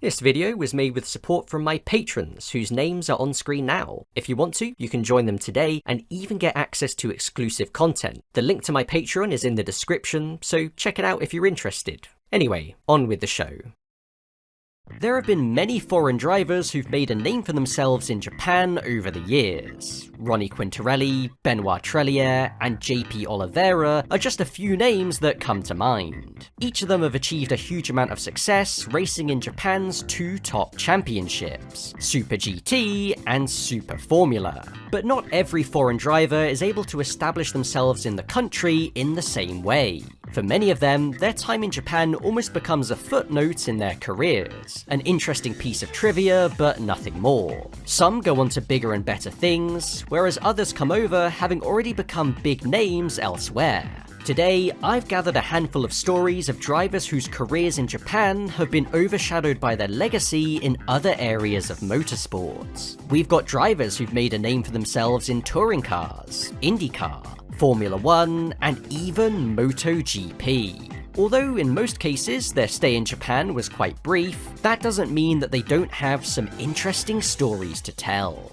This video was made with support from my patrons, whose names are on screen now. If you want to, you can join them today and even get access to exclusive content. The link to my Patreon is in the description, so check it out if you're interested. Anyway, on with the show. There have been many foreign drivers who've made a name for themselves in Japan over the years. Ronnie Quintarelli, Benoit Trellier, and JP Oliveira are just a few names that come to mind. Each of them have achieved a huge amount of success racing in Japan's two top championships, Super GT and Super Formula. But not every foreign driver is able to establish themselves in the country in the same way. For many of them, their time in Japan almost becomes a footnote in their careers, an interesting piece of trivia, but nothing more. Some go on to bigger and better things, whereas others come over having already become big names elsewhere. Today, I've gathered a handful of stories of drivers whose careers in Japan have been overshadowed by their legacy in other areas of motorsports. We've got drivers who've made a name for themselves in touring cars, IndyCar, Formula 1, and even MotoGP. Although in most cases their stay in Japan was quite brief, that doesn't mean that they don't have some interesting stories to tell.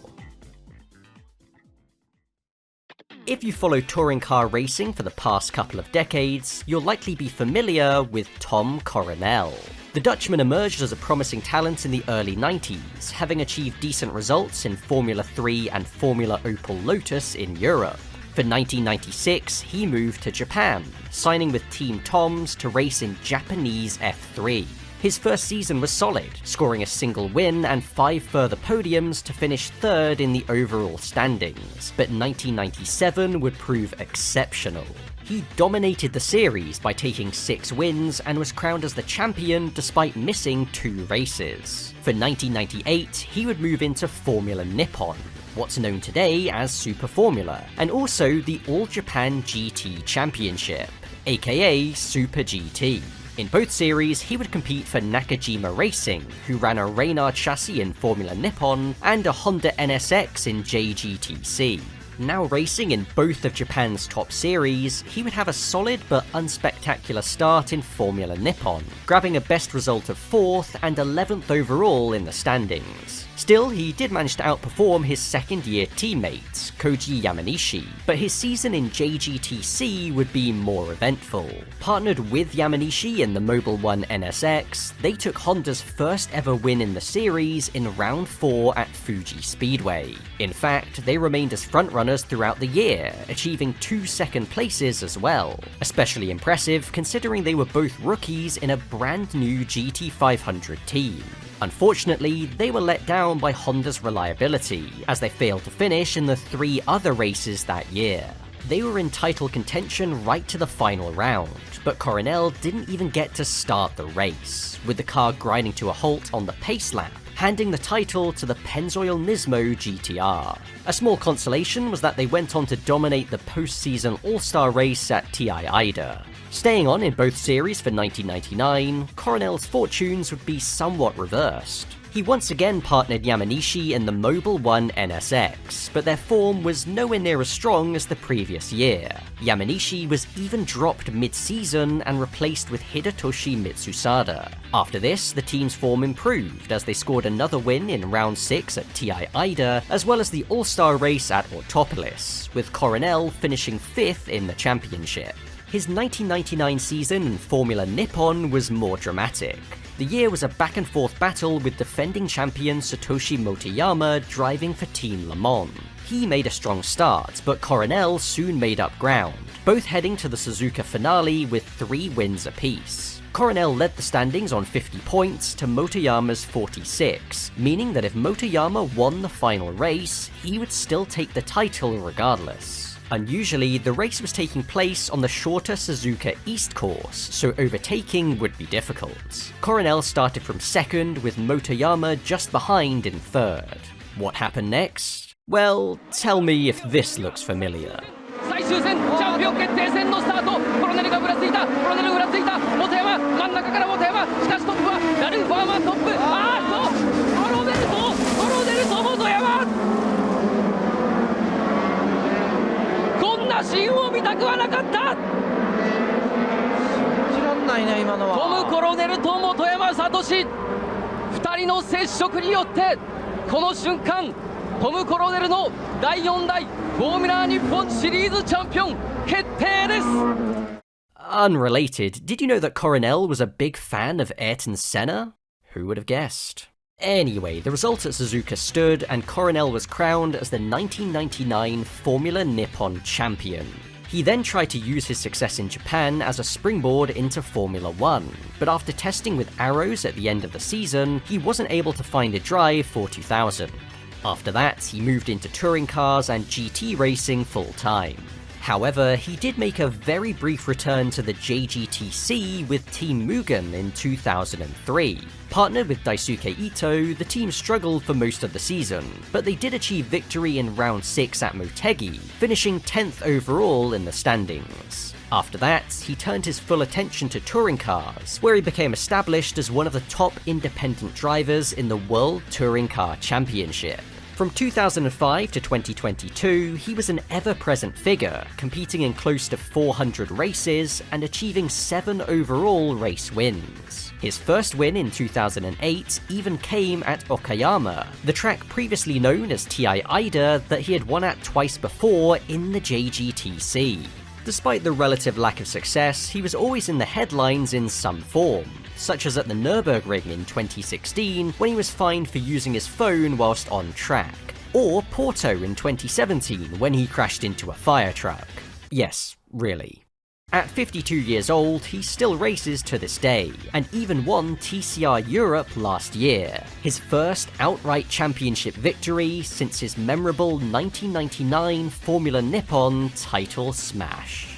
If you follow touring car racing for the past couple of decades, you'll likely be familiar with Tom Coronel. The Dutchman emerged as a promising talent in the early 90s, having achieved decent results in Formula 3 and Formula Opel Lotus in Europe. For 1996, he moved to Japan, signing with Team Toms to race in Japanese F3. His first season was solid, scoring a single win and 5 further podiums to finish third in the overall standings, but 1997 would prove exceptional. He dominated the series by taking 6 wins and was crowned as the champion despite missing 2 races. For 1998, he would move into Formula Nippon, what's known today as Super Formula, and also the All Japan GT Championship, aka Super GT. In both series, he would compete for Nakajima Racing, who ran a Reynard chassis in Formula Nippon and a Honda NSX in JGTC. Now racing in both of Japan's top series, he would have a solid but unspectacular start in Formula Nippon, grabbing a best result of 4th and 11th overall in the standings. Still, he did manage to outperform his second-year teammate, Koji Yamanishi, but his season in JGTC would be more eventful. Partnered with Yamanishi in the Mobile 1 NSX, they took Honda's first ever win in the series in round 4 at Fuji Speedway. In fact, they remained as frontrunners throughout the year, achieving 2 second places as well. Especially impressive considering they were both rookies in a brand new GT500 team. Unfortunately, they were let down by Honda's reliability, as they failed to finish in the 3 other races that year. They were in title contention right to the final round, but Coronel didn't even get to start the race, with the car grinding to a halt on the pace lap, handing the title to the Pennzoil Nismo GTR. A small consolation was that they went on to dominate the post-season All-Star race at TI Ida. Staying on in both series for 1999, Coronel's fortunes would be somewhat reversed. He once again partnered Yamanishi in the Mobile 1 NSX, but their form was nowhere near as strong as the previous year. Yamanishi was even dropped mid-season and replaced with Hidetoshi Mitsusada. After this, the team's form improved as they scored another win in round 6 at TI Ida, as well as the All-Star race at Autopolis, with Coronel finishing 5th in the championship. His 1999 season in Formula Nippon was more dramatic. The year was a back-and-forth battle with defending champion Satoshi Motoyama driving for Team Le Mans. He made a strong start, but Coronel soon made up ground, both heading to the Suzuka finale with 3 wins apiece. Coronel led the standings on 50 points to Motoyama's 46, meaning that if Motoyama won the final race, he would still take the title regardless. Unusually, the race was taking place on the shorter Suzuka East course, so overtaking would be difficult. Coronel started from 2nd, with Motoyama just behind in 3rd. What happened next? Well, tell me if this looks familiar. 最終戦チャンピオン決定戦のスタート。コロネルがぶらついた。コロネルがぶらついた。本山真ん中から本山。しかしトップはラルファーマントップ。コロネルと本山。こんなシーンを見たくはなかった。信じらんないね今のは。トム・コロネルと本山聡。2 2人の接触によってこの瞬間トム・コロネルの第4代フォーミュラー日本シリーズチャンピオン決定です。 Unrelated, did you know that Coronel was a big fan of Ayrton Senna? Who would have guessed? Anyway, the result at Suzuka stood, and Coronel was crowned as the 1999 Formula Nippon champion. He then tried to use his success in Japan as a springboard into Formula 1, but after testing with arrows at the end of the season, he wasn't able to find a drive for 2000. After that, he moved into touring cars and GT racing full-time. However, he did make a very brief return to the JGTC with Team Mugen in 2003. Partnered with Daisuke Ito, the team struggled for most of the season, but they did achieve victory in round 6 at Motegi, finishing 10th overall in the standings. After that, he turned his full attention to touring cars, where he became established as one of the top independent drivers in the World Touring Car Championship. From 2005 to 2022, he was an ever-present figure, competing in close to 400 races and achieving 7 overall race wins. His first win in 2008 even came at Okayama, the track previously known as TI Ida that he had won at twice before in the JGTC. Despite the relative lack of success, he was always in the headlines in some form, such as at the Nürburgring in 2016 when he was fined for using his phone whilst on track, or Porto in 2017 when he crashed into a fire truck. Yes, really. At 52 years old, he still races to this day, and even won TCR Europe last year, his first outright championship victory since his memorable 1999 Formula Nippon title smash.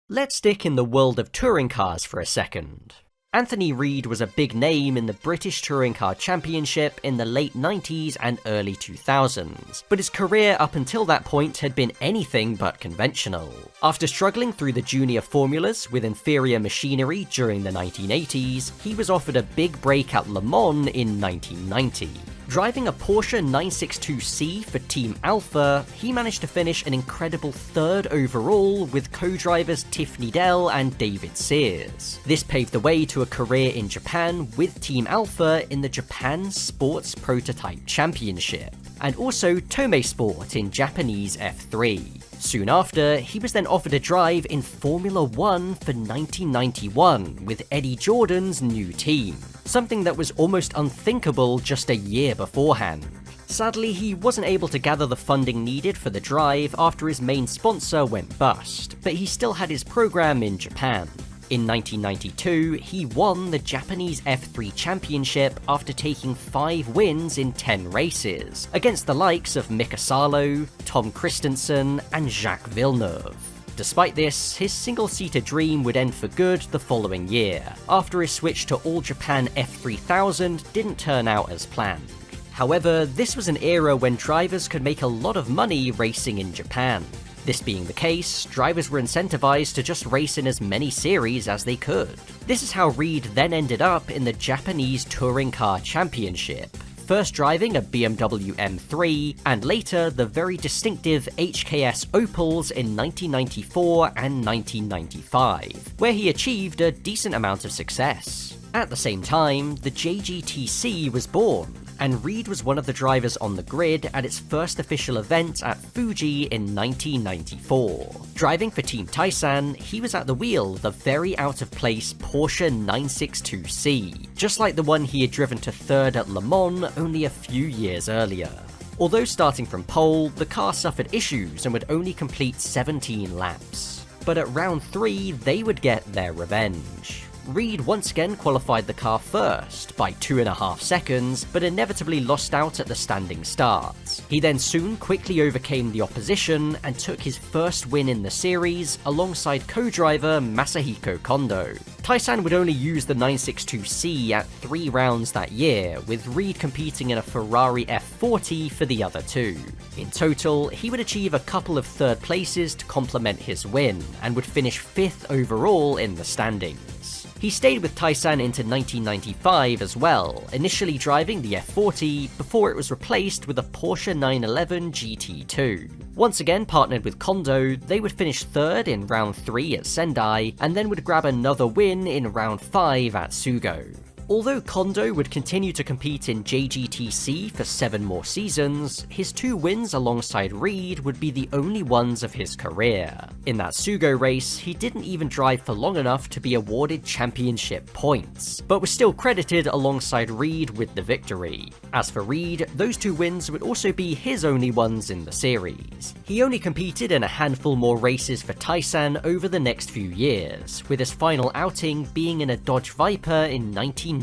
Let's stick in the world of touring cars for a second. Anthony Reid was a big name in the British Touring Car Championship in the late 90s and early 2000s, but his career up until that point had been anything but conventional. After struggling through the junior formulas with inferior machinery during the 1980s, he was offered a big break at Le Mans in 1990. Driving a Porsche 962C for Team Alpha, he managed to finish an incredible 3rd overall with co-drivers Tiff Needell and David Sears. This paved the way to a career in Japan with Team Alpha in the Japan Sports Prototype Championship, and also Tomei Sport in Japanese F3. Soon after, he was then offered a drive in Formula 1 for 1991 with Eddie Jordan's new team, something that was almost unthinkable just a year beforehand. Sadly, he wasn't able to gather the funding needed for the drive after his main sponsor went bust, but he still had his program in Japan. In 1992, he won the Japanese F3 Championship after taking 5 wins in 10 races, against the likes of Mika Salo, Tom Christensen, and Jacques Villeneuve. Despite this, his single-seater dream would end for good the following year, after his switch to All Japan F3000 didn't turn out as planned. However, this was an era when drivers could make a lot of money racing in Japan. This being the case, drivers were incentivized to just race in as many series as they could. This is how Reid then ended up in the Japanese Touring Car Championship, first driving a BMW M3, and later the very distinctive HKS Opels in 1994 and 1995, where he achieved a decent amount of success. At the same time, the JGTC was born, and Reid was one of the drivers on the grid at its first official event at Fuji in 1994. Driving for Team Taisan, he was at the wheel of the very out-of-place Porsche 962C, just like the one he had driven to 3rd at Le Mans only a few years earlier. Although starting from pole, the car suffered issues and would only complete 17 laps. But at round 3, they would get their revenge. Reid once again qualified the car first, by 2.5 seconds, but inevitably lost out at the standing start. He then soon quickly overcame the opposition and took his first win in the series alongside co-driver Masahiko Kondo. Taisan would only use the 962C at 3 rounds that year, with Reid competing in a Ferrari F40 for the other 2. In total, he would achieve a couple of 3rd places to complement his win, and would finish 5th overall in the standings. He stayed with Taisan into 1995 as well, initially driving the F40 before it was replaced with a Porsche 911 GT2. Once again partnered with Kondo, they would finish 3rd in round 3 at Sendai, and then would grab another win in round 5 at Sugo. Although Kondo would continue to compete in JGTC for 7 more seasons, his 2 wins alongside Reid would be the only ones of his career. In that Sugo race, he didn't even drive for long enough to be awarded championship points, but was still credited alongside Reid with the victory. As for Reid, those 2 wins would also be his only ones in the series. He only competed in a handful more races for Taisan over the next few years, with his final outing being in a Dodge Viper in 1998.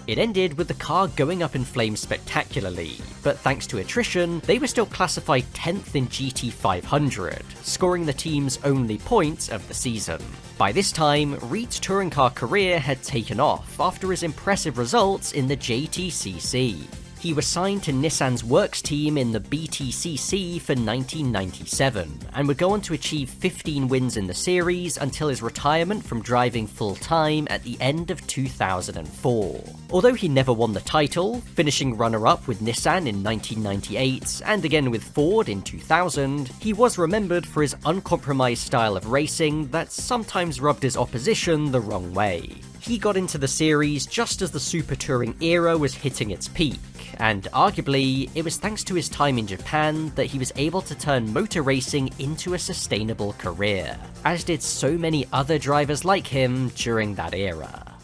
It ended with the car going up in flames spectacularly, but thanks to attrition, they were still classified 10th in GT 500, scoring the team's only points of the season. By this time, Reid's touring car career had taken off after his impressive results in the JTCC. He was signed to Nissan's works team in the BTCC for 1997, and would go on to achieve 15 wins in the series until his retirement from driving full-time at the end of 2004. Although he never won the title, finishing runner-up with Nissan in 1998, and again with Ford in 2000, he was remembered for his uncompromised style of racing that sometimes rubbed his opposition the wrong way. He got into the series just as the Super Touring era was hitting its peak, and arguably, it was thanks to his time in Japan that he was able to turn motor racing into a sustainable career, as did so many other drivers like him during that era.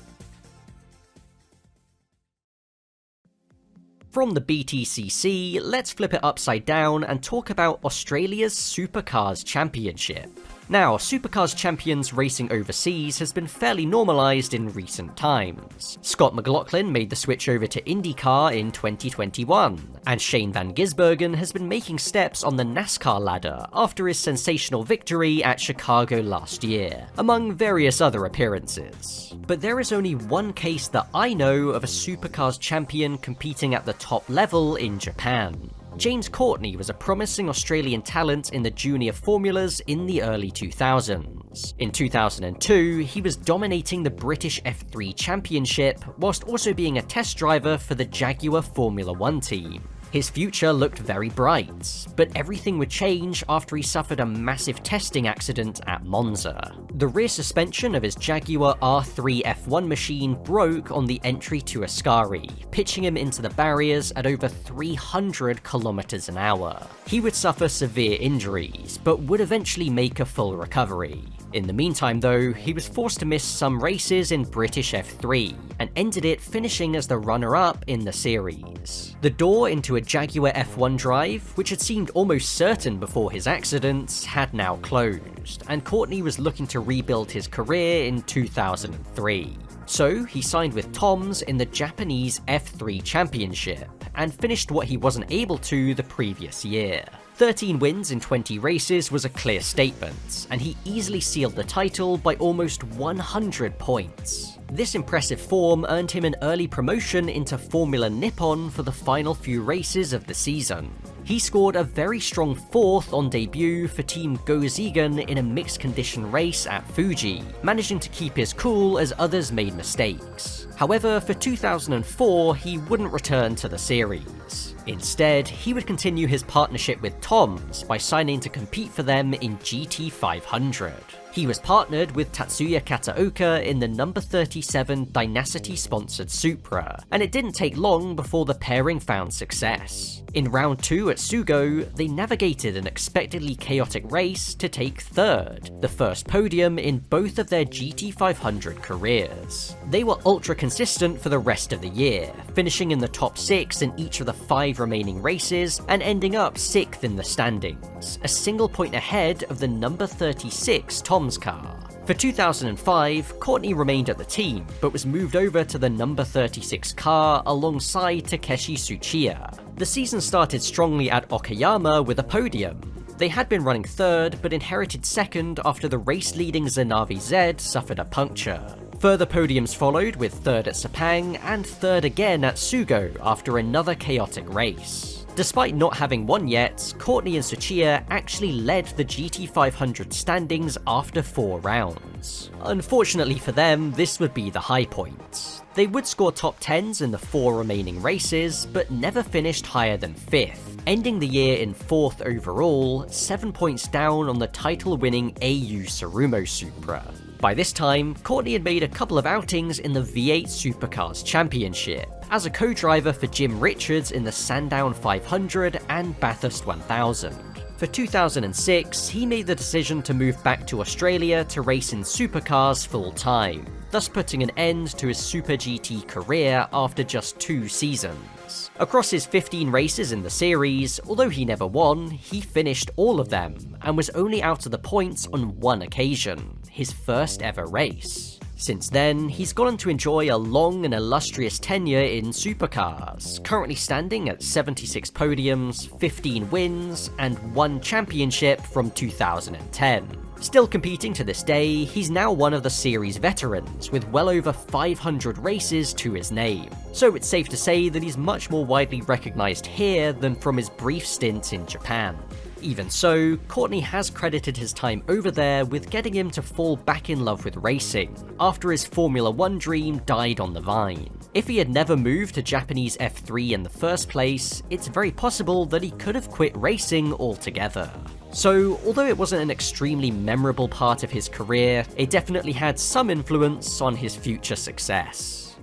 From the BTCC, let's flip it upside down and talk about Australia's Supercars Championship. Now, Supercars champions racing overseas has been fairly normalised in recent times. Scott McLaughlin made the switch over to IndyCar in 2021, and Shane van Gisbergen has been making steps on the NASCAR ladder after his sensational victory at Chicago last year, among various other appearances. But there is only one case that I know of a Supercars champion competing at the top level in Japan. James Courtney was a promising Australian talent in the junior formulas in the early 2000s. In 2002, he was dominating the British F3 Championship, whilst also being a test driver for the Jaguar Formula 1 team. His future looked very bright, but everything would change after he suffered a massive testing accident at Monza. The rear suspension of his Jaguar R3 F1 machine broke on the entry to Ascari, pitching him into the barriers at over 300 kilometers an hour. He would suffer severe injuries, but would eventually make a full recovery. In the meantime though, he was forced to miss some races in British F3, and ended it finishing as the runner-up in the series. The door into a Jaguar F1 drive, which had seemed almost certain before his accident, had now closed, and Courtney was looking to rebuild his career in 2003. So he signed with Toms in the Japanese F3 Championship, and finished what he wasn't able to the previous year. 13 wins in 20 races was a clear statement, and he easily sealed the title by almost 100 points. This impressive form earned him an early promotion into Formula Nippon for the final few races of the season. He scored a very strong 4th on debut for Team Go-Zigen in a mixed condition race at Fuji, managing to keep his cool as others made mistakes. However, for 2004, he wouldn't return to the series. Instead, he would continue his partnership with Toms by signing to compete for them in GT 500. He was partnered with Tatsuya Kataoka in the number 37 Dynasty-sponsored Supra, and it didn't take long before the pairing found success. In round 2 at Sugo, they navigated an expectedly chaotic race to take 3rd, the first podium in both of their GT 500 careers. They were ultra consistent for the rest of the year, finishing in the top 6 in each of the 5 remaining races, and ending up 6th in the standings, a single point ahead of the number 36 Tom's car. For 2005, Courtney remained at the team, but was moved over to the number 36 car alongside Takeshi Tsuchiya. The season started strongly at Okayama with a podium. They had been running 3rd, but inherited 2nd after the race-leading Zenavi Z suffered a puncture. Further podiums followed, with 3rd at Sepang and 3rd again at Sugo after another chaotic race. Despite not having won yet, Courtney and Tsuchiya actually led the GT 500 standings after 4 rounds. Unfortunately for them, this would be the high point. They would score top 10s in the 4 remaining races, but never finished higher than 5th, ending the year in 4th overall, 7 points down on the title-winning AU Tsurumo Supra. By this time, Courtney had made a couple of outings in the V8 Supercars Championship, as a co-driver for Jim Richards in the Sandown 500 and Bathurst 1000. For 2006, he made the decision to move back to Australia to race in supercars full-time, thus putting an end to his Super GT career after just 2 seasons. Across his 15 races in the series, although he never won, he finished all of them, and was only out of the points on 1 occasion, his first ever race. Since then, he's gone on to enjoy a long and illustrious tenure in supercars, currently standing at 76 podiums, 15 wins, and 1 championship from 2010. Still competing to this day, he's now one of the series veterans, with well over 500 races to his name, so it's safe to say that he's much more widely recognised here than from his brief stint in Japan. Even so, Courtney has credited his time over there with getting him to fall back in love with racing, after his Formula 1 dream died on the vine. If he had never moved to Japanese F3 in the first place, it's very possible that he could have quit racing altogether. So, although it wasn't an extremely memorable part of his career, it definitely had some influence on his future success.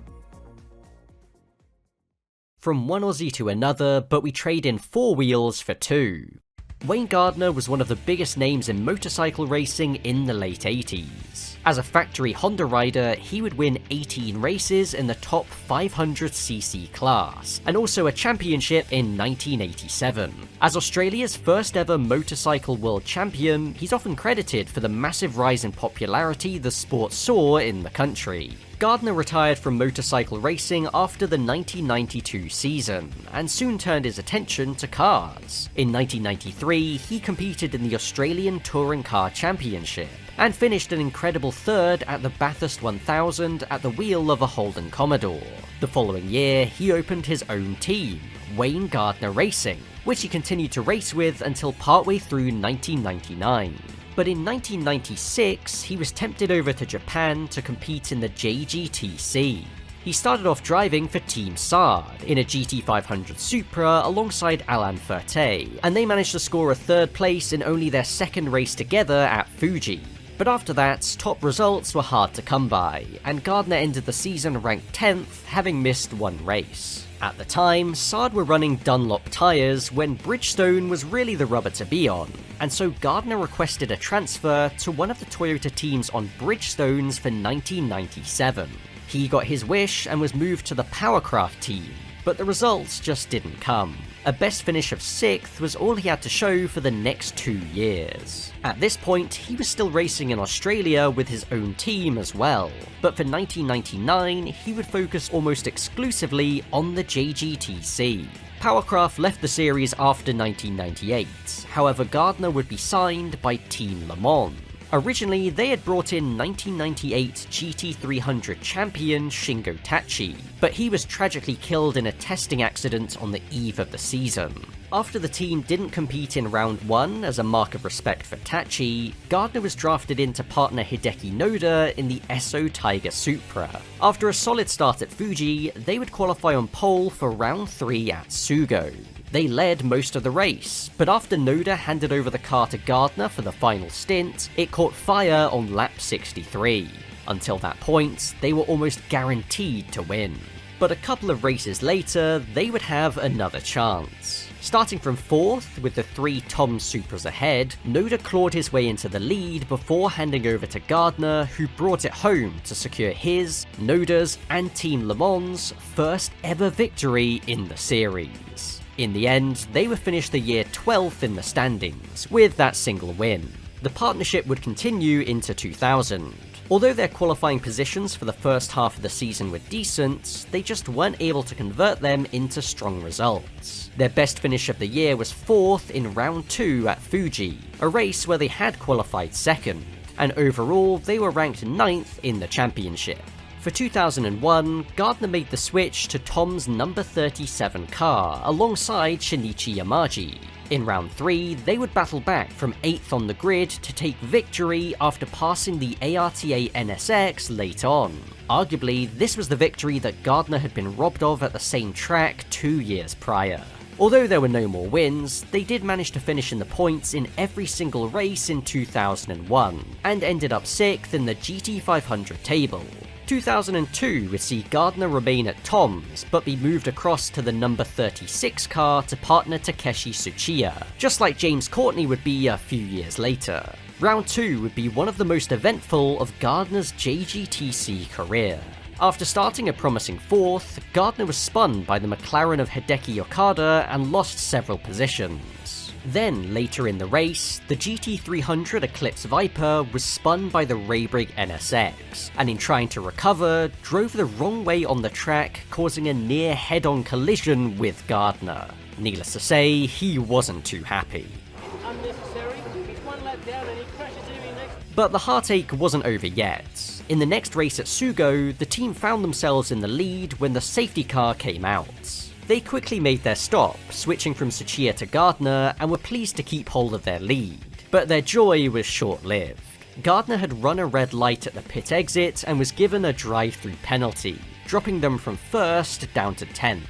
From one Aussie to another, but we trade in 4 wheels for 2. Wayne Gardner was one of the biggest names in motorcycle racing in the late 80s. As a factory Honda rider, he would win 18 races in the top 500cc class, and also a championship in 1987. As Australia's first ever motorcycle world champion, he's often credited for the massive rise in popularity the sport saw in the country. Gardner retired from motorcycle racing after the 1992 season, and soon turned his attention to cars. In 1993, he competed in the Australian Touring Car Championship, and finished an incredible 3rd at the Bathurst 1000 at the wheel of a Holden Commodore. The following year, he opened his own team, Wayne Gardner Racing, which he continued to race with until partway through 1999. But in 1996, he was tempted over to Japan to compete in the JGTC. He started off driving for Team Sard in a GT500 Supra alongside Alain Ferté, and they managed to score a 3rd place in only their 2nd race together at Fuji. But after that, top results were hard to come by, and Gardner ended the season ranked 10th, having missed 1 race. At the time, Sard were running Dunlop tyres when Bridgestone was really the rubber to be on, and so Gardner requested a transfer to one of the Toyota teams on Bridgestones for 1997. He got his wish and was moved to the Powercraft team, but the results just didn't come. A best finish of 6th was all he had to show for the next 2 years. At this point, he was still racing in Australia with his own team as well, but for 1999, he would focus almost exclusively on the JGTC. Powercraft left the series after 1998, however Gardner would be signed by Team Le Mans. Originally, they had brought in 1998 GT300 champion Shingo Tachi, but he was tragically killed in a testing accident on the eve of the season. After the team didn't compete in round 1 as a mark of respect for Tachi, Gardner was drafted in to partner Hideki Noda in the Esso Tiger Supra. After a solid start at Fuji, they would qualify on pole for round 3 at Sugo. They led most of the race, but after Noda handed over the car to Gardner for the final stint, it caught fire on lap 63. Until that point, they were almost guaranteed to win. But a couple of races later, they would have another chance. Starting from 4th, with the 3 Tom Supras ahead, Noda clawed his way into the lead before handing over to Gardner, who brought it home to secure his, Noda's, and Team Le Mans' first ever victory in the series. In the end, they would finish the year 12th in the standings, with that single win. The partnership would continue into 2000. Although their qualifying positions for the first half of the season were decent, they just weren't able to convert them into strong results. Their best finish of the year was 4th in round 2 at Fuji, a race where they had qualified 2nd, and overall they were ranked 9th in the championship. For 2001, Gardner made the switch to Tom's number 37 car alongside Shinichi Yamaji. In round 3, they would battle back from 8th on the grid to take victory after passing the ARTA NSX late on. Arguably, this was the victory that Gardner had been robbed of at the same track 2 years prior. Although there were no more wins, they did manage to finish in the points in every single race in 2001, and ended up 6th in the GT500 table. 2002 would see Gardner remain at Tom's, but be moved across to the number 36 car to partner Takeshi Tsuchiya, just like James Courtney would be a few years later. Round 2 would be one of the most eventful of Gardner's JGTC career. After starting a promising 4th, Gardner was spun by the McLaren of Hideki Okada and lost several positions. Then, later in the race, the GT300 Eclipse Viper was spun by the Raybrig NSX, and in trying to recover, drove the wrong way on the track, causing a near head-on collision with Gardner. Needless to say, he wasn't too happy. But the heartache wasn't over yet. In the next race at Sugo, the team found themselves in the lead when the safety car came out. They quickly made their stop, switching from Tsuchiya to Gardner, and were pleased to keep hold of their lead. But their joy was short-lived. Gardner had run a red light at the pit exit and was given a drive-through penalty, dropping them from 1st down to 10th.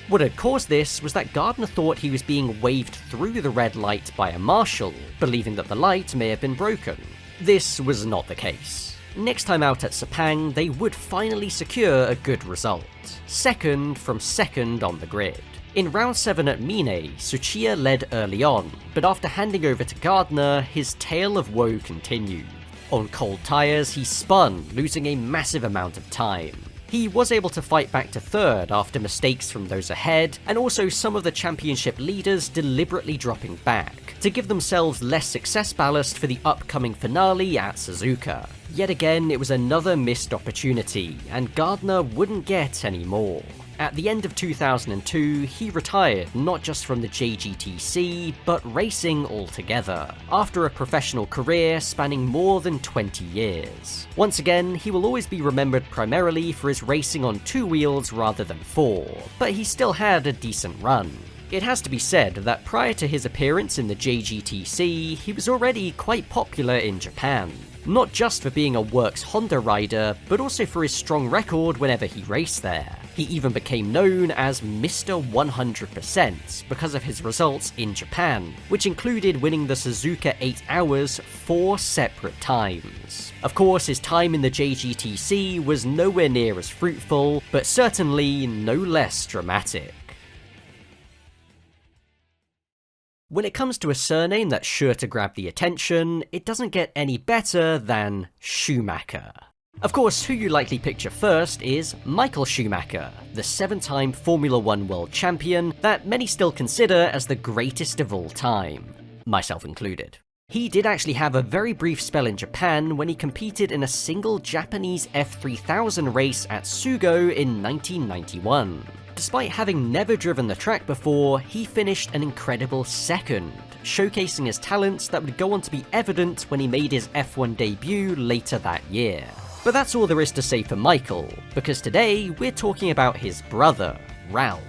What had caused this was that Gardner thought he was being waved through the red light by a marshal, believing that the light may have been broken. This was not the case. Next time out at Sepang, they would finally secure a good result. 2nd from 2nd on the grid. In round 7 at Mine, Tsuchiya led early on, but after handing over to Gardner, his tale of woe continued. On cold tyres, he spun, losing a massive amount of time. He was able to fight back to 3rd after mistakes from those ahead, and also some of the championship leaders deliberately dropping back, to give themselves less success ballast for the upcoming finale at Suzuka. Yet again, it was another missed opportunity, and Gardner wouldn't get any more. At the end of 2002, he retired not just from the JGTC, but racing altogether, after a professional career spanning more than 20 years. Once again, he will always be remembered primarily for his racing on 2 wheels rather than 4, but he still had a decent run. It has to be said that prior to his appearance in the JGTC, he was already quite popular in Japan. Not just for being a works Honda rider, but also for his strong record whenever he raced there. He even became known as Mr. 100% because of his results in Japan, which included winning the Suzuka 8 Hours 4 separate times. Of course, his time in the JGTC was nowhere near as fruitful, but certainly no less dramatic. When it comes to a surname that's sure to grab the attention, it doesn't get any better than Schumacher. Of course, who you likely picture first is Michael Schumacher, the 7-time Formula 1 world champion that many still consider as the greatest of all time, myself included. He did actually have a very brief spell in Japan when he competed in a single Japanese F3000 race at Sugo in 1991. Despite having never driven the track before, he finished an incredible 2nd, showcasing his talents that would go on to be evident when he made his F1 debut later that year. But that's all there is to say for Michael, because today we're talking about his brother, Ralf.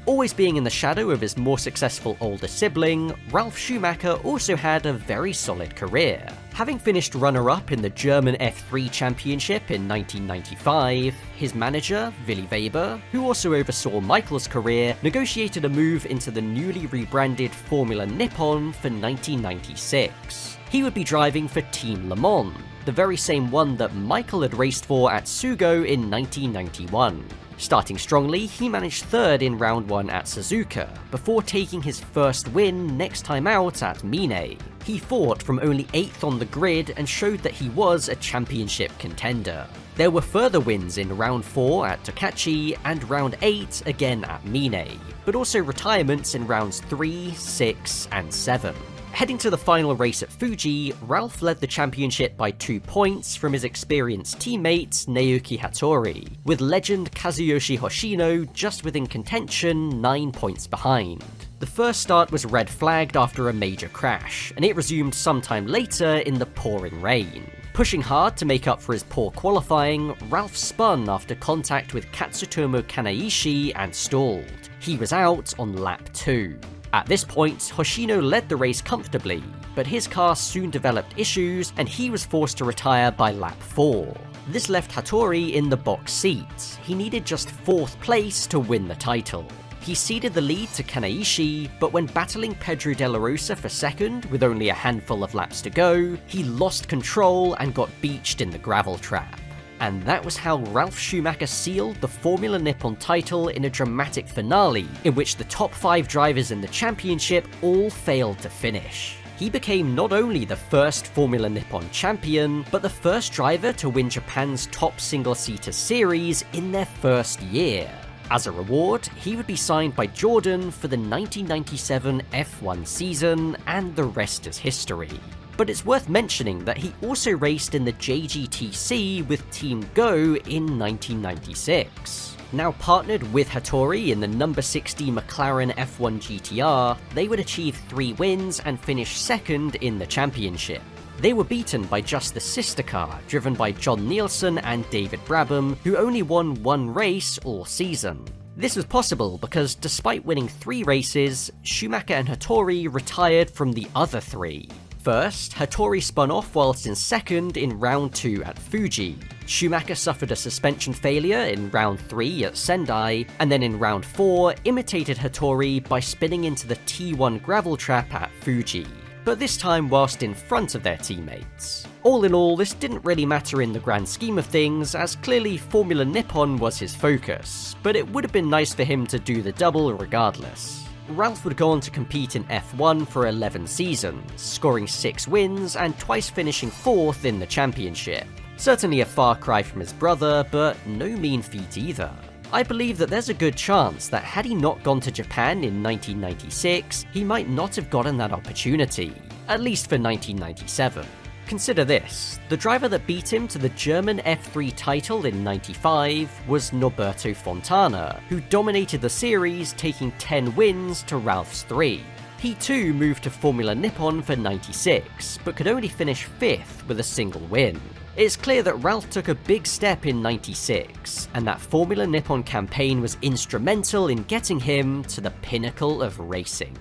Always being in the shadow of his more successful older sibling, Ralf Schumacher also had a very solid career. Having finished runner-up in the German F3 Championship in 1995, his manager, Willy Weber, who also oversaw Michael's career, negotiated a move into the newly rebranded Formula Nippon for 1996. He would be driving for Team Le Mans, the very same one that Michael had raced for at Sugo in 1991. Starting strongly, he managed 3rd in round 1 at Suzuka, before taking his first win next time out at Mine. He fought from only 8th on the grid and showed that he was a championship contender. There were further wins in round 4 at Takahashi and round 8 again at Mine, but also retirements in rounds 3, 6 and 7. Heading to the final race at Fuji, Ralf led the championship by 2 points from his experienced teammate Naoki Hattori, with legend Kazuyoshi Hoshino just within contention 9 points behind. The first start was red flagged after a major crash, and it resumed sometime later in the pouring rain. Pushing hard to make up for his poor qualifying, Ralf spun after contact with Katsutomo Kanaishi and stalled. He was out on lap 2. At this point, Hoshino led the race comfortably, but his car soon developed issues and he was forced to retire by lap 4. This left Hattori in the box seat. He needed just 4th place to win the title. He ceded the lead to Kanaishi, but when battling Pedro de la Rosa for second with only a handful of laps to go, he lost control and got beached in the gravel trap. And that was how Ralf Schumacher sealed the Formula Nippon title in a dramatic finale, in which the top 5 drivers in the championship all failed to finish. He became not only the first Formula Nippon champion, but the first driver to win Japan's top single-seater series in their first year. As a reward, he would be signed by Jordan for the 1997 F1 season, and the rest is history. But it's worth mentioning that he also raced in the JGTC with Team Go in 1996. Now partnered with Hattori in the number 60 McLaren F1 GTR, they would achieve 3 wins and finish second in the championship. They were beaten by just the sister car, driven by John Nielsen and David Brabham, who only won 1 race all season. This was possible because despite winning 3 races, Schumacher and Hattori retired from the other 3. First, Hattori spun off whilst in second in round 2 at Fuji. Schumacher suffered a suspension failure in round 3 at Sendai, and then in round 4 imitated Hattori by spinning into the T1 gravel trap at Fuji, but this time whilst in front of their teammates. All in all, this didn't really matter in the grand scheme of things, as clearly Formula Nippon was his focus, but it would have been nice for him to do the double regardless. Ralf would go on to compete in F1 for 11 seasons, scoring 6 wins and twice finishing 4th in the championship. Certainly a far cry from his brother, but no mean feat either. I believe that there's a good chance that had he not gone to Japan in 1996, he might not have gotten that opportunity, at least for 1997. Consider this, the driver that beat him to the German F3 title in 95 was Norberto Fontana, who dominated the series, taking 10 wins to Ralf's 3. He too moved to Formula Nippon for 96, but could only finish 5th with a single win. It's clear that Ralf took a big step in 96, and that Formula Nippon campaign was instrumental in getting him to the pinnacle of racing.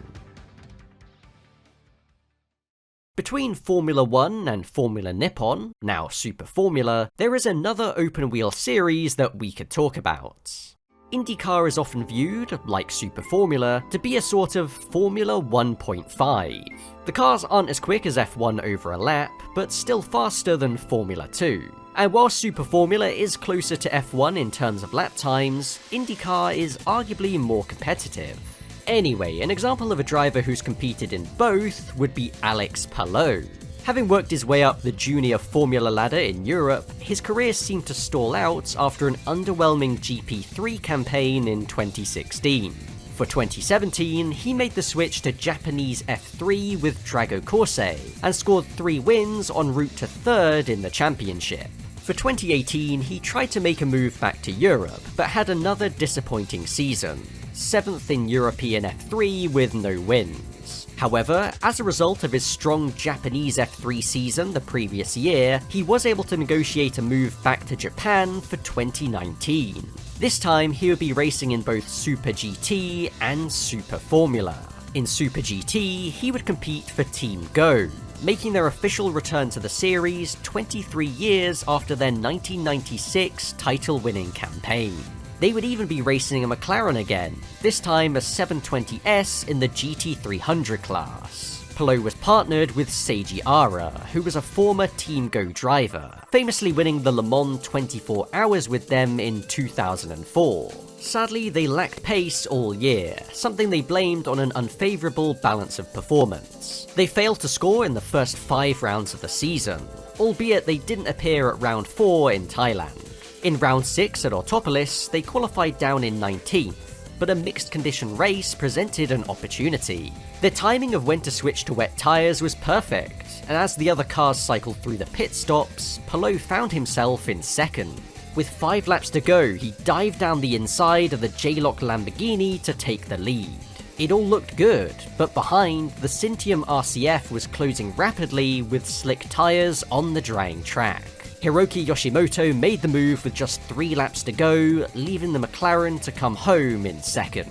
Between Formula 1 and Formula Nippon, now Super Formula, there is another open-wheel series that we could talk about. IndyCar is often viewed, like Super Formula, to be a sort of Formula 1.5. The cars aren't as quick as F1 over a lap, but still faster than Formula 2. And while Super Formula is closer to F1 in terms of lap times, IndyCar is arguably more competitive. Anyway, an example of a driver who's competed in both would be Alex Palou. Having worked his way up the junior Formula ladder in Europe, his career seemed to stall out after an underwhelming GP3 campaign in 2016. For 2017, he made the switch to Japanese F3 with Drago Corse, and scored 3 wins en route to 3rd in the championship. For 2018, he tried to make a move back to Europe, but had another disappointing season. 7th in European F3 with no wins. However, as a result of his strong Japanese F3 season the previous year, he was able to negotiate a move back to Japan for 2019. This time, he would be racing in both Super GT and Super Formula. In Super GT, he would compete for Team Go, making their official return to the series 23 years after their 1996 title-winning campaign. They would even be racing a McLaren again, this time a 720S in the GT300 class. Palou was partnered with Seiji Ara, who was a former Team Go driver, famously winning the Le Mans 24 Hours with them in 2004. Sadly, they lacked pace all year, something they blamed on an unfavourable balance of performance. They failed to score in the first 5 rounds of the season, albeit they didn't appear at round 4 in Thailand. In round 6 at Autopolis, they qualified down in 19th, but a mixed condition race presented an opportunity. Their timing of when to switch to wet tyres was perfect, and as the other cars cycled through the pit stops, Palou found himself in second. With 5 laps to go, he dived down the inside of the J-Lock Lamborghini to take the lead. It all looked good, but behind, the Cintium RCF was closing rapidly with slick tyres on the drying track. Hiroki Yoshimoto made the move with just 3 laps to go, leaving the McLaren to come home in second.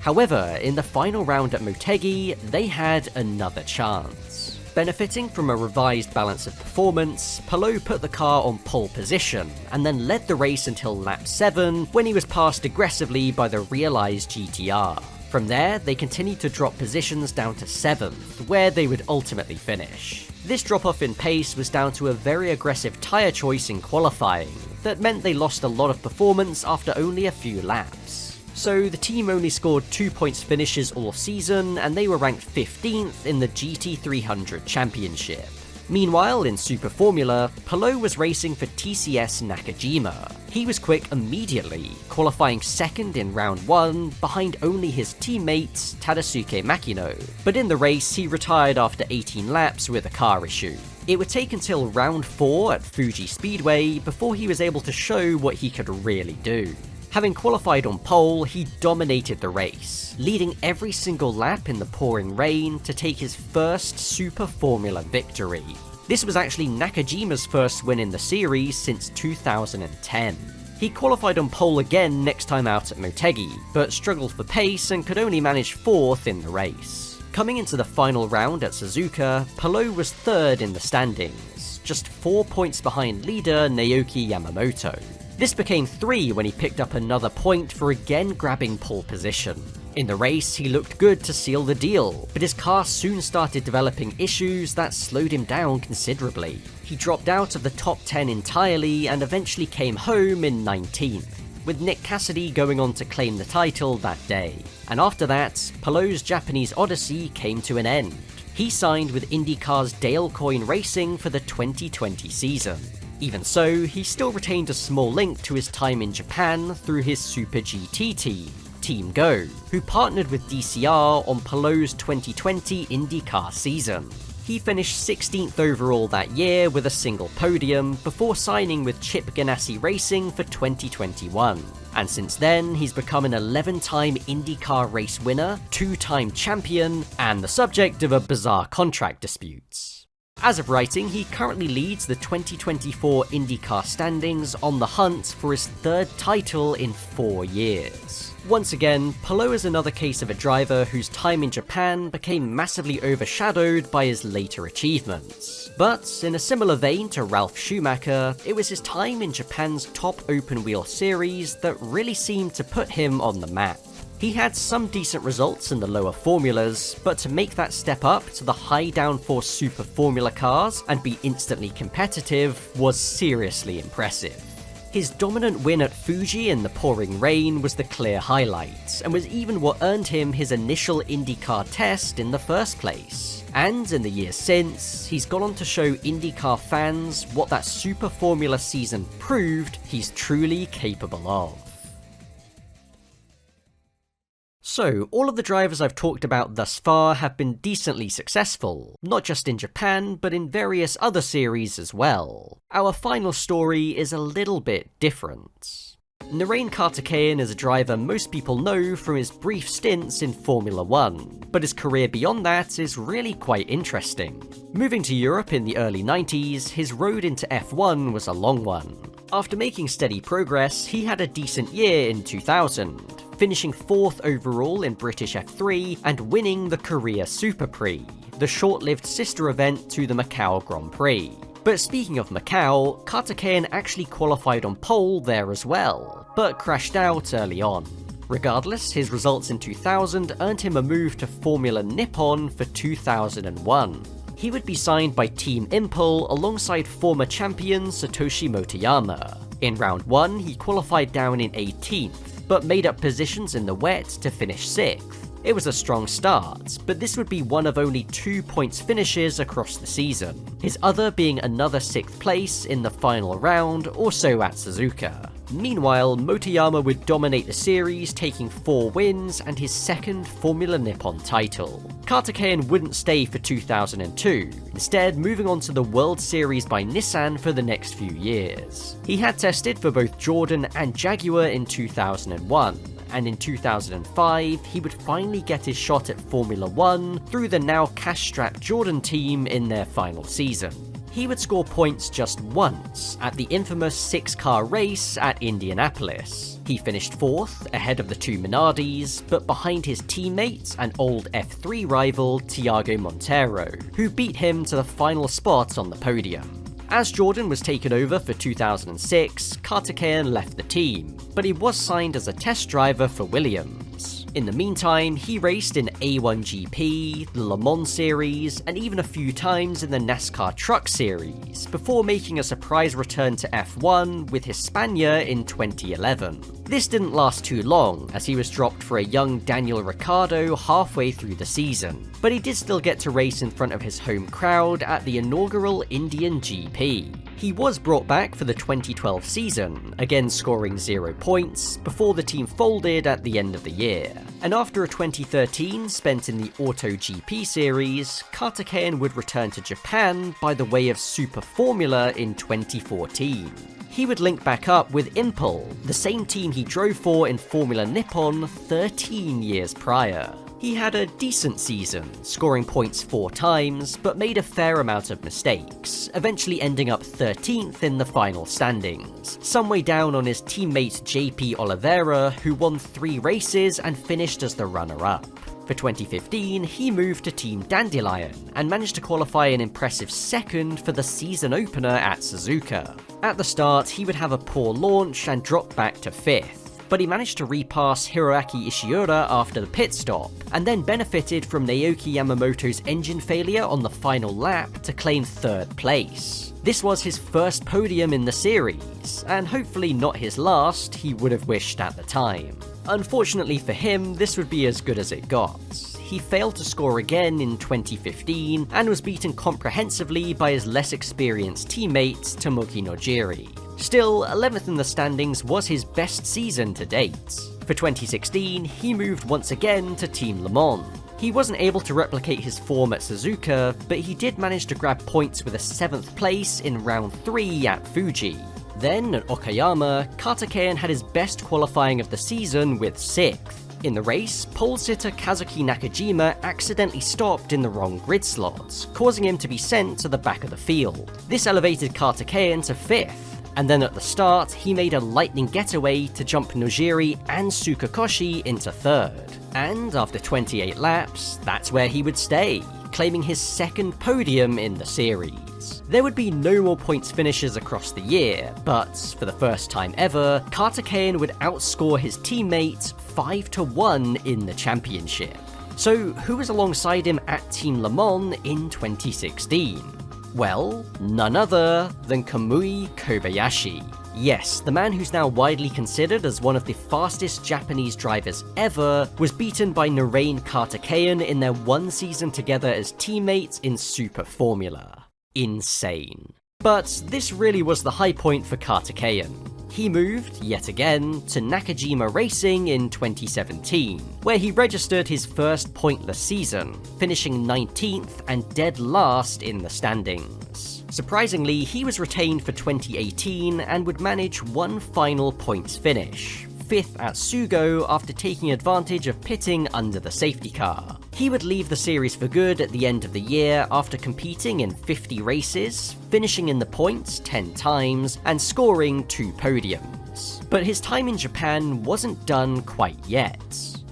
However, in the final round at Motegi, they had another chance. Benefiting from a revised balance of performance, Palou put the car on pole position, and then led the race until lap 7 when he was passed aggressively by the realised GTR. From there, they continued to drop positions down to 7th, where they would ultimately finish. This drop-off in pace was down to a very aggressive tyre choice in qualifying, that meant they lost a lot of performance after only a few laps. So the team only scored 2 points finishes all season, and they were ranked 15th in the GT300 Championship. Meanwhile, in Super Formula, Palou was racing for TCS Nakajima. He was quick immediately, qualifying 2nd in round 1, behind only his teammates Tadasuke Makino, but in the race he retired after 18 laps with a car issue. It would take until round 4 at Fuji Speedway before he was able to show what he could really do. Having qualified on pole, he dominated the race, leading every single lap in the pouring rain to take his first Super Formula victory. This was actually Nakajima's first win in the series since 2010. He qualified on pole again next time out at Motegi, but struggled for pace and could only manage 4th in the race. Coming into the final round at Suzuka, Palou was 3rd in the standings, just 4 points behind leader Naoki Yamamoto. This became 3 when he picked up another point for again grabbing pole position. In the race, he looked good to seal the deal, but his car soon started developing issues that slowed him down considerably. He dropped out of the top 10 entirely and eventually came home in 19th, with Nick Cassidy going on to claim the title that day. And after that, Palou's Japanese odyssey came to an end. He signed with IndyCar's Dale Coyne Racing for the 2020 season. Even so, he still retained a small link to his time in Japan through his Super GT team, Team Go, who partnered with DCR on Palou's 2020 IndyCar season. He finished 16th overall that year with a single podium before signing with Chip Ganassi Racing for 2021. And since then, he's become an 11-time IndyCar race winner, 2-time champion, and the subject of a bizarre contract dispute. As of writing, he currently leads the 2024 IndyCar standings on the hunt for his 3rd title in 4 years. Once again, Palou is another case of a driver whose time in Japan became massively overshadowed by his later achievements. But in a similar vein to Ralf Schumacher, it was his time in Japan's top open-wheel series that really seemed to put him on the map. He had some decent results in the lower formulas, but to make that step up to the high downforce Super Formula cars and be instantly competitive was seriously impressive. His dominant win at Fuji in the pouring rain was the clear highlight, and was even what earned him his initial IndyCar test in the first place. And in the years since, he's gone on to show IndyCar fans what that Super Formula season proved he's truly capable of. So, all of the drivers I've talked about thus far have been decently successful, not just in Japan, but in various other series as well. Our final story is a little bit different. Narain Karthikeyan is a driver most people know from his brief stints in Formula 1, but his career beyond that is really quite interesting. Moving to Europe in the early 90s, his road into F1 was a long one. After making steady progress, he had a decent year in 2000, finishing 4th overall in British F3 and winning the Korea Super Prix, the short-lived sister event to the Macau Grand Prix. But speaking of Macau, Karthikeyan actually qualified on pole there as well, but crashed out early on. Regardless, his results in 2000 earned him a move to Formula Nippon for 2001. He would be signed by Team Impel alongside former champion Satoshi Motoyama. In round 1, he qualified down in 18th, but made up positions in the wet to finish 6th. It was a strong start, but this would be one of only 2 points finishes across the season, his other being another 6th place in the final round, also at Suzuka. Meanwhile, Motoyama would dominate the series, taking 4 wins and his 2nd Formula Nippon title. Karthikeyan wouldn't stay for 2002, instead moving on to the World Series by Nissan for the next few years. He had tested for both Jordan and Jaguar in 2001, and in 2005 he would finally get his shot at Formula 1 through the now cash-strapped Jordan team in their final season. He would score points just once at the infamous 6-car race at Indianapolis, He finished 4th, ahead of the two Minardis, but behind his teammates and old F3 rival Thiago Monteiro, who beat him to the final spot on the podium. As Jordan was taken over for 2006, Karthikeyan left the team, but he was signed as a test driver for Williams. In the meantime, he raced in A1GP, the Le Mans Series, and even a few times in the NASCAR Truck Series, before making a surprise return to F1 with Hispania in 2011. This didn't last too long, as he was dropped for a young Daniel Ricciardo halfway through the season, but he did still get to race in front of his home crowd at the inaugural Indian GP. He was brought back for the 2012 season, again scoring 0 points, before the team folded at the end of the year. And after a 2013 spent in the Auto GP series, Karthikeyan would return to Japan by the way of Super Formula in 2014. He would link back up with Impel, the same team he drove for in Formula Nippon 13 years prior. He had a decent season, scoring points 4 times, but made a fair amount of mistakes, eventually ending up 13th in the final standings, some way down on his teammate JP Oliveira, who won 3 races and finished as the runner-up. For 2015, he moved to Team Dandelion, and managed to qualify an impressive 2nd for the season opener at Suzuka. At the start, he would have a poor launch and drop back to 5th. But he managed to repass Hiroaki Ishiura after the pit stop, and then benefited from Naoki Yamamoto's engine failure on the final lap to claim 3rd place. This was his first podium in the series, and hopefully not his last he would have wished at the time. Unfortunately for him, this would be as good as it got. He failed to score again in 2015, and was beaten comprehensively by his less experienced teammate Tomoki Nojiri. Still, 11th in the standings was his best season to date. For 2016, he moved once again to Team Le Mans. He wasn't able to replicate his form at Suzuka, but he did manage to grab points with a 7th place in round 3 at Fuji. Then, at Okayama, Karthikeyan had his best qualifying of the season with 6th. In the race, pole sitter Kazuki Nakajima accidentally stopped in the wrong grid slots, causing him to be sent to the back of the field. This elevated Karthikeyan to 5th. And then at the start, he made a lightning getaway to jump Nojiri and Tsukakoshi into 3rd. And after 28 laps, that's where he would stay, claiming his 2nd podium in the series. There would be no more points finishes across the year, but for the first time ever, Karthikeyan would outscore his teammates 5-1 in the championship. So who was alongside him at Team Le Mans in 2016? Well, none other than Kamui Kobayashi. Yes, the man who's now widely considered as one of the fastest Japanese drivers ever was beaten by Narain Karthikeyan in their one season together as teammates in Super Formula. Insane. But this really was the high point for Karthikeyan. He moved, yet again, to Nakajima Racing in 2017, where he registered his first pointless season, finishing 19th and dead last in the standings. Surprisingly, he was retained for 2018 and would manage one final points finish, 5th at Sugo after taking advantage of pitting under the safety car. He would leave the series for good at the end of the year after competing in 50 races, finishing in the points 10 times, and scoring 2 podiums. But his time in Japan wasn't done quite yet.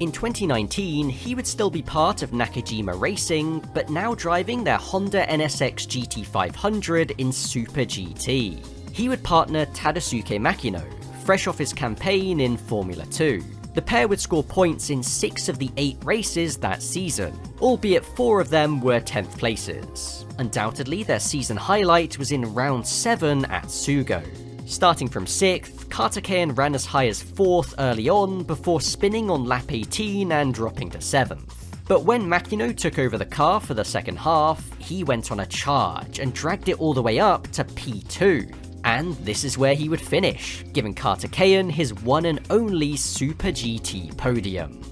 In 2019, he would still be part of Nakajima Racing, but now driving their Honda NSX GT500 in Super GT. He would partner Tadasuke Makino, fresh off his campaign in Formula 2. The pair would score points in 6 of the 8 races that season, albeit 4 of them were 10th places. Undoubtedly, their season highlight was in round 7 at Sugo. Starting from 6th, Karthikeyan ran as high as 4th early on before spinning on lap 18 and dropping to 7th. But when Makino took over the car for the second half, he went on a charge and dragged it all the way up to P2. And this is where he would finish, giving Karthikeyan his one and only Super GT podium.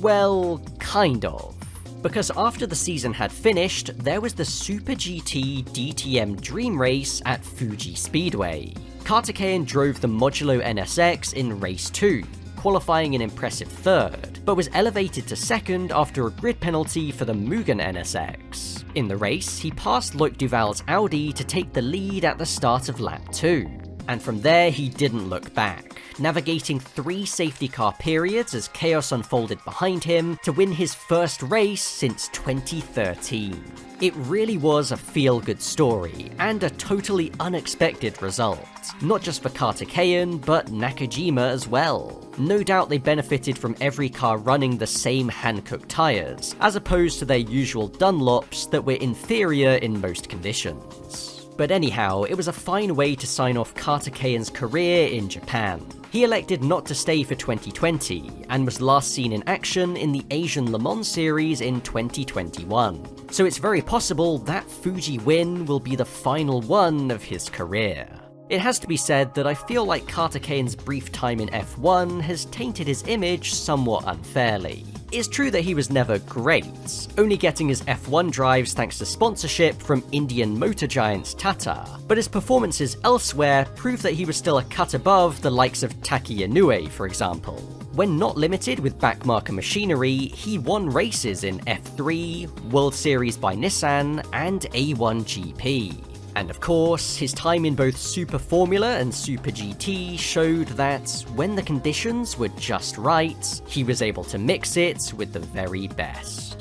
Well, kind of. Because after the season had finished, there was the Super GT DTM Dream Race at Fuji Speedway. Karthikeyan drove the Modulo NSX in Race 2, qualifying an impressive 3rd, but was elevated to 2nd after a grid penalty for the Mugen NSX. In the race, he passed Loic Duval's Audi to take the lead at the start of lap 2. And from there, he didn't look back, navigating 3 safety car periods as chaos unfolded behind him to win his first race since 2013. It really was a feel-good story, and a totally unexpected result. Not just for Karthikeyan, but Nakajima as well. No doubt they benefited from every car running the same hand-cooked tyres, as opposed to their usual Dunlops that were inferior in most conditions. But anyhow, it was a fine way to sign off Karthikeyan's career in Japan. He elected not to stay for 2020, and was last seen in action in the Asian Le Mans Series in 2021. So it's very possible that Fuji win will be the final one of his career. It has to be said that I feel like Karthikeyan's brief time in F1 has tainted his image somewhat unfairly. It's true that he was never great, only getting his F1 drives thanks to sponsorship from Indian motor giants Tata, but his performances elsewhere prove that he was still a cut above the likes of Taki Inoue, for example. When not limited with backmarker machinery, he won races in F3, World Series by Nissan, and A1 GP. And of course, his time in both Super Formula and Super GT showed that when the conditions were just right, he was able to mix it with the very best.